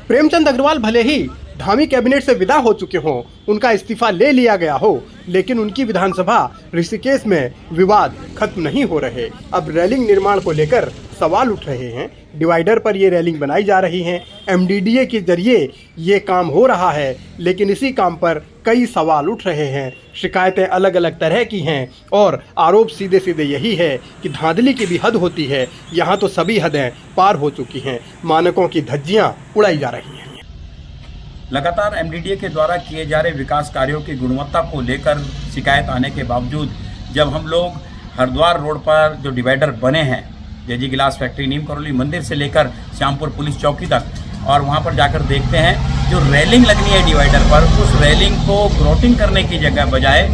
प्रेमचंद अग्रवाल भले ही धामी कैबिनेट से विदा हो चुके हों, उनका इस्तीफा ले लिया गया हो, लेकिन उनकी विधानसभा ऋषिकेश में विवाद खत्म नहीं हो रहे। अब रेलिंग निर्माण को लेकर सवाल उठ रहे हैं। डिवाइडर पर ये रेलिंग बनाई जा रही है, एमडीडीए के जरिए ये काम हो रहा है, लेकिन इसी काम पर कई सवाल उठ रहे हैं। शिकायतें अलग अलग तरह की हैं और आरोप सीधे सीधे यही है कि धांधली की भी हद होती है। यहाँ तो सभी हदें पार हो चुकी हैं, मानकों की धज्जियाँ उड़ाई जा रही हैं। लगातार एमडीडीए के द्वारा किए जा रहे विकास कार्यों की गुणवत्ता को लेकर शिकायत आने के बावजूद जब हम लोग हरिद्वार रोड पर जो डिवाइडर बने हैं, जेजी गिलास फैक्ट्री, नीम करौली मंदिर से लेकर श्यामपुर पुलिस चौकी तक, और वहां पर जाकर देखते हैं जो रेलिंग लगनी है डिवाइडर पर, उस रेलिंग को ग्रोटिंग करने की जगह बजाय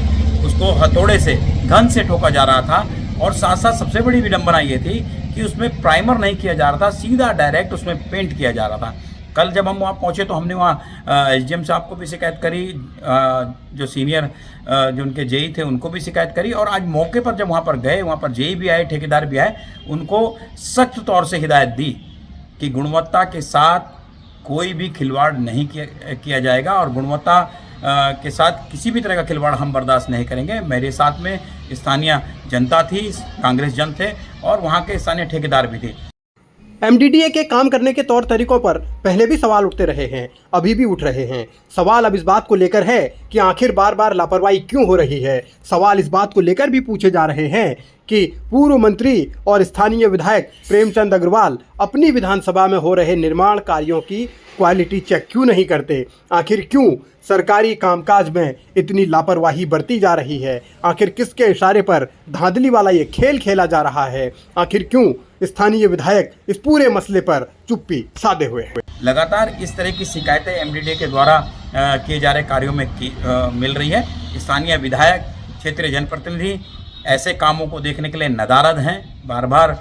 उसको हथौड़े से, घन से ठोका जा रहा था। और साथ साथ सबसे बड़ी विडंबना ये थी कि उसमें प्राइमर नहीं किया जा रहा था, सीधा डायरेक्ट उसमें पेंट किया जा रहा था। कल जब हम वहाँ पहुँचे तो हमने वहाँ एसडीएम साहब को भी शिकायत करी, जो सीनियर जो उनके जेई थे उनको भी शिकायत करी, और आज मौके पर जब वहाँ पर गए, वहाँ पर जेई भी आए, ठेकेदार भी आए, उनको सख्त तौर से हिदायत दी कि गुणवत्ता के साथ कोई भी खिलवाड़ नहीं किया जाएगा और गुणवत्ता के साथ किसी भी तरह का खिलवाड़ हम बर्दाश्त नहीं करेंगे। मेरे साथ में स्थानीय जनता थी, कांग्रेस जन थे और वहाँ के स्थानीय ठेकेदार भी थे। एमडीडीए के काम करने के तौर तरीकों पर पहले भी सवाल उठते रहे हैं, अभी भी उठ रहे हैं। सवाल अब इस बात को लेकर है कि आखिर बार बार लापरवाही क्यों हो रही है। सवाल इस बात को लेकर भी पूछे जा रहे हैं कि पूर्व मंत्री और स्थानीय विधायक प्रेमचंद अग्रवाल अपनी विधानसभा में हो रहे निर्माण कार्यों की क्वालिटी चेक क्यों नहीं करते। आखिर क्यों सरकारी कामकाज में इतनी लापरवाही बरती जा रही है। आखिर किसके इशारे पर धांधली वाला ये खेल खेला जा रहा है। आखिर क्यों स्थानीय विधायक इस पूरे मसले पर चुप्पी साधे हुए हैं। लगातार इस तरह की शिकायतें एमडीडीए के द्वारा किए जा रहे कार्यों में मिल रही है। स्थानीय विधायक, क्षेत्रीय जनप्रतिनिधि ऐसे कामों को देखने के लिए नदारद हैं। बार बार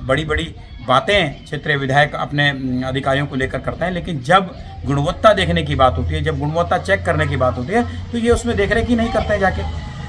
बड़ी बड़ी बातें क्षेत्रीय विधायक अपने अधिकारियों को लेकर करते हैं, लेकिन जब गुणवत्ता देखने की बात होती है, जब गुणवत्ता चेक करने की बात होती है, तो ये उसमें देख रेख ही नहीं करते हैं जाके,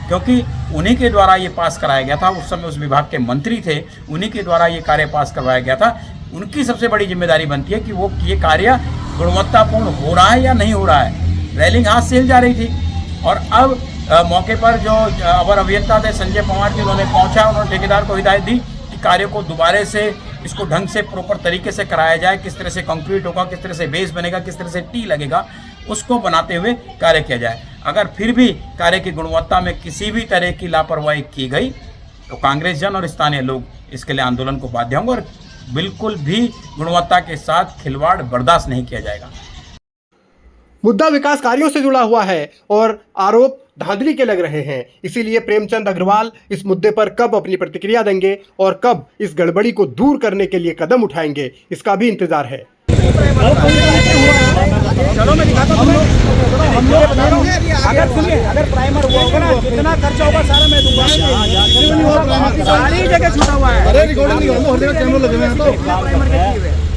क्योंकि उन्हीं के द्वारा ये पास कराया गया था। उस समय उस विभाग के मंत्री थे, उन्हीं के द्वारा ये कार्य पास करवाया गया था। उनकी सबसे बड़ी जिम्मेदारी बनती है कि वो ये कार्य गुणवत्तापूर्ण हो रहा है या नहीं हो रहा है। रेलिंग हाथ से हिल जा रही थी और अब मौके पर जो अवर अभियंता थे संजय पवार जी, उन्होंने पहुंचा, उन्होंने ठेकेदार को हिदायत दी कि कार्य को दोबारा से इसको ढंग से प्रॉपर तरीके से कराया जाए, किस तरह से कंक्रीट होगा, किस तरह से बेस बनेगा, किस तरह से टी लगेगा, उसको बनाते हुए कार्य किया जाए। अगर फिर भी कार्य की गुणवत्ता में किसी भी तरह की लापरवाही की गई तो कांग्रेस जन और स्थानीय लोग इसके लिए आंदोलन को बाध्य होंगे और बिल्कुल भी गुणवत्ता के साथ खिलवाड़ बर्दाश्त नहीं किया जाएगा। मुद्दा विकास कार्यों से जुड़ा हुआ है और आरोप धांधली के लग रहे हैं। इसीलिए प्रेमचंद अग्रवाल इस मुद्दे पर कब अपनी प्रतिक्रिया देंगे और कब इस गड़बड़ी को दूर करने के लिए कदम उठाएंगे, इसका भी इंतजार है। चलो मैं दिखाता हूं। अगर सुनिए, अगर प्राइमर हुआ होगा ना, जितना खर्चा होगा सारा मैं दूंगा। सारी जगह छूटा हुआ है। अरे रिकॉर्डिंग नहीं हो रहा, कैमरा लगे हुए हैं तो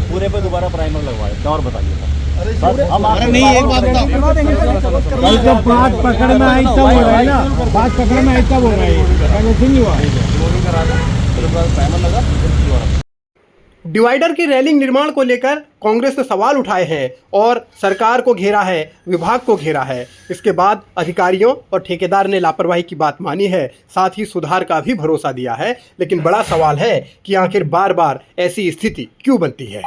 पूरे पे दोबारा प्राइमर लगवाए और बताइए। अरे नहीं, एक बात कल जब बात पकड़ में आई तब हो रहा है ना, बात पकड़ में आई तब हो रहा है। डिवाइडर की रेलिंग निर्माण को लेकर कांग्रेस ने सवाल उठाए हैं और सरकार को घेरा है, विभाग को घेरा है। इसके बाद अधिकारियों और ठेकेदार ने लापरवाही की बात मानी है, साथ ही सुधार का भी भरोसा दिया है। लेकिन बड़ा सवाल है कि आखिर बार बार ऐसी स्थिति क्यों बनती है।